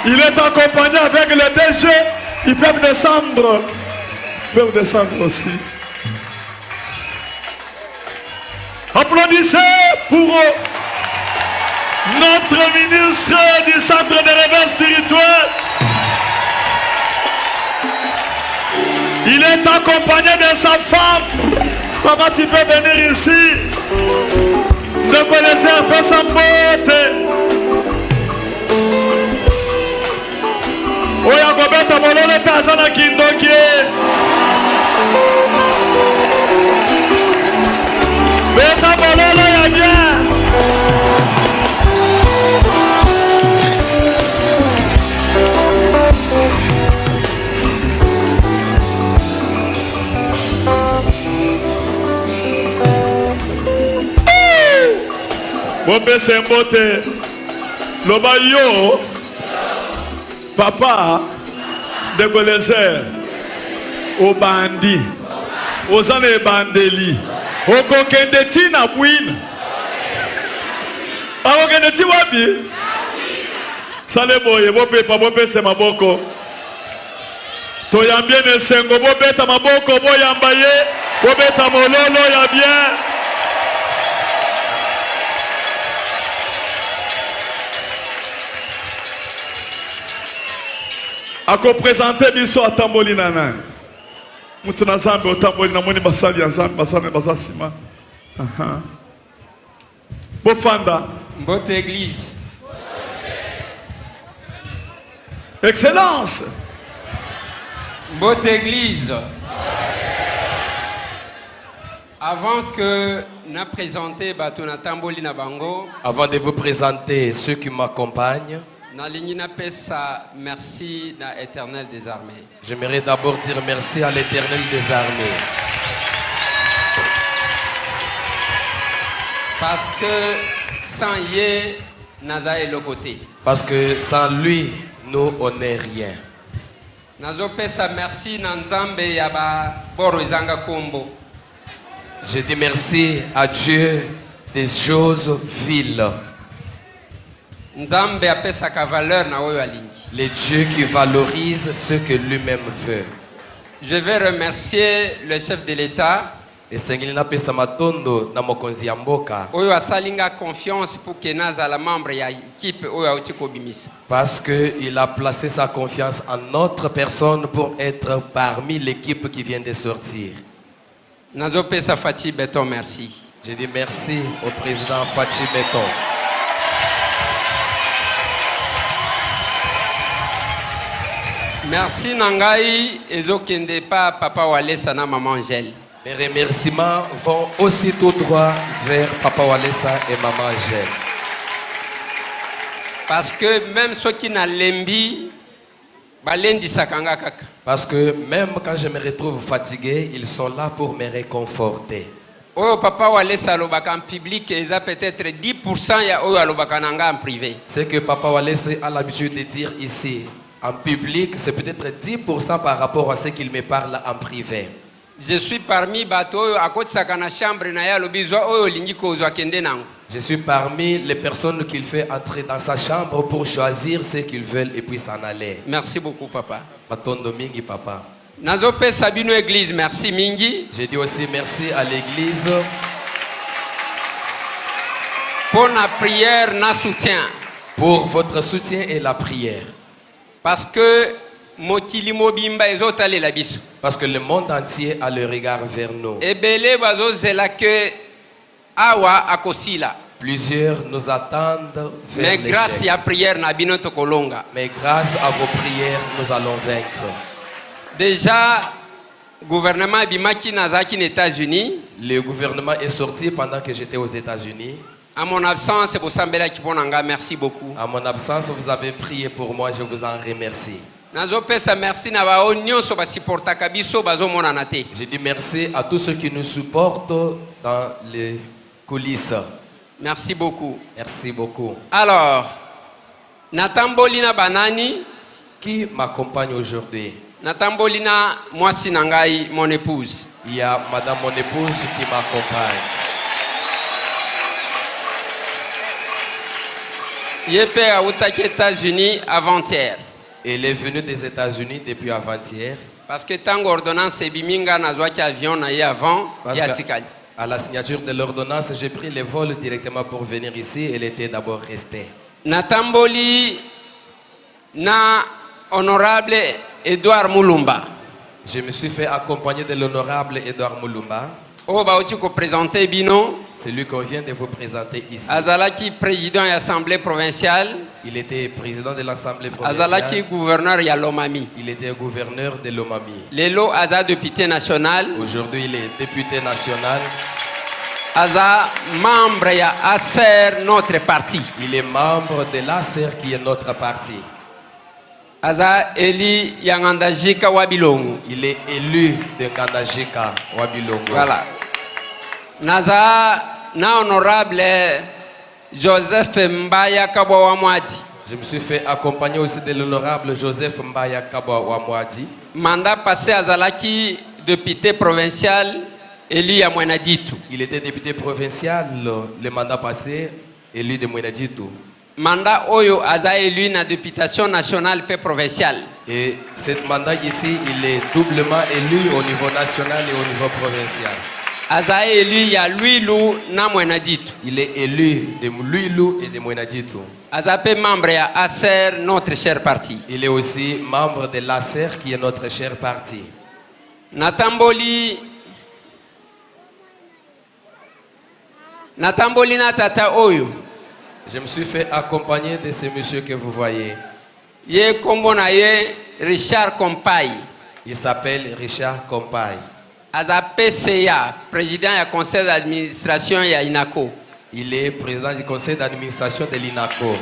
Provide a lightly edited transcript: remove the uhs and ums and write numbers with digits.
Il est accompagné avec le DG. Ils peuvent descendre. Ils peuvent descendre aussi. Applaudissez pour notre ministre du Centre de réveil spirituel. Il est accompagné de sa femme. Comment tu peux venir ici? Ne connaissez un peu sa beauté. Oya kobeta molole tazana kindokie. Beta molole ya bien. Bobe sembote loba yo papa de Golezer obandi ozane bandeli okokende tina bwina akokende ti wapi sale boye bopepa bopese maboko toyambie nesengo bobeta maboko boyamba ye bobeta mololo ya bien. Ako présenter biso atamboli nana. Mutu na zambe otamboli na moni basali ya zambe basane basasima. Aha. Bofanda. Mbote église. Excellence. Mbote église. Avant que na présenter bato na tamboli na bango. Avant de vous présenter ceux qui m'accompagnent. Merci à l'Éternel des armées. J'aimerais d'abord dire merci à l'Éternel des armées. Parce que sans lui, naza est le côté. Parce que sans lui, nous on n'est rien. Nazo pesa merci na nzambe ya ba boro izanga kombo. Je dis merci à Dieu des choses viles. Les dieux qui valorisent ce que lui-même veut. Je vais remercier le chef de l'État. Et Seigneur pesa matondo na mokonzi ya mboka. Oyo asalinga confiance pour que naza la membre ya équipe oyo auti kobimisa. Parce que il a placé sa confiance en notre personne pour être parmi l'équipe qui vient de sortir. Nazo pesa Fachi Beton merci. Je dis merci au président Fachi Beton. Merci Nangai ezokende pa papa Walesa na maman Angèle. Mes remerciements vont aussi tout droit vers papa Walesa et maman Angèle. Parce que même ceux qui n'a lembi balendi sakanga kaka. Parce que même quand je me retrouve fatigué, ils sont là pour me réconforter. Oyo papa Walesa alobaka en public, ils a peut-être 10% ya oyo alobaka nanga en privé. C'est que papa Walesa a l'habitude de dire ici. En public, c'est peut-être 10% par rapport à ce qu'il me parle en privé. Je suis parmi bato à côté de chambre na ya lobizwa oyo lingi kozwa kende nango. Je suis parmi les personnes qu'il fait entrer dans sa chambre pour choisir ce qu'ils veulent et puis s'en aller. Merci beaucoup papa. Matondo mingi papa. Nazo pe Sabino église merci mingi. Je dis aussi merci à l'église. Pour la prière na soutien. Pour votre soutien et la prière. Parce que mokili mobimba ezotale la biso. Parce que le monde entier a le regard vers nous. Ebele bazo zela que awa akosila. Plusieurs nous attendent vers l'échec. Mais grâce à prière na bino tokolonga. Mais grâce à vos prières, nous allons vaincre. Déjà gouvernement bimaki nazaki aux États-Unis. Le gouvernement est sorti pendant que j'étais aux États-Unis. À mon absence, merci beaucoup. À mon absence, vous avez prié pour moi, je vous en remercie. Je dis merci à tous ceux qui nous supportent dans les coulisses. Merci beaucoup. Merci beaucoup. Alors, Natambolina Banani, qui m'accompagne aujourd'hui? Natambolina Mwasi Nangai, mon épouse. Il y a madame mon épouse qui m'accompagne. Yepe autaki États-Unis avant-hier. Il est venu des États-Unis depuis avant-hier. Parce que tant ordonnance biminga nazwaki avion na ye avant Parce ya tikali. à la signature de l'ordonnance, j'ai pris le vol directement pour venir ici. Elle était d'abord restée. Natamboli na honorable Edouard Mulumba. Je me suis fait accompagner de l'honorable Edouard Mulumba. O baoti ko présenter bino. C'est lui qu'on vient de vous présenter ici. Azalaki président de l'Assemblée provinciale. Il était président de l'Assemblée provinciale. Azalaki gouverneur ya Lomami. Il était gouverneur de Lomami. Lelo Aza député national. Aujourd'hui, il est député national. Aza membre ya ASER, notre parti. Il est membre de l'ASER qui est notre parti. Aza Eli Yangandajika Wabilongo. Il est élu de Ngandajika Wabilongo. Voilà. Naza na honorable Joseph Mbaya Kabwa Wamwadi. Je me suis fait accompagner aussi de l'honorable Joseph Mbaya Kabwa Wamwadi. Mandat passé à Zalaki, député provincial, élu à Mwenaditu. Il était député provincial le mandat passé, élu de Mwenaditu. Mandat Oyo Aza élu na députation nationale et provinciale. Et ce mandat ici, il est doublement élu au niveau national et au niveau provincial. Aza élu ya Luilu na Mwenaditu. Il est élu de Luilu et de Mwenaditu. Aza pe membre ya ASER, notre cher parti. Il est aussi membre de l'ASER qui est notre cher parti. Natamboli na tata Oyo. Je me suis fait accompagner de ce monsieur que vous voyez. Ye kombo na ye Richard Compaye. Il s'appelle Richard Compaye. Aza PCA, président du conseil d'administration ya INACO. Il est président du conseil d'administration de l'INACO.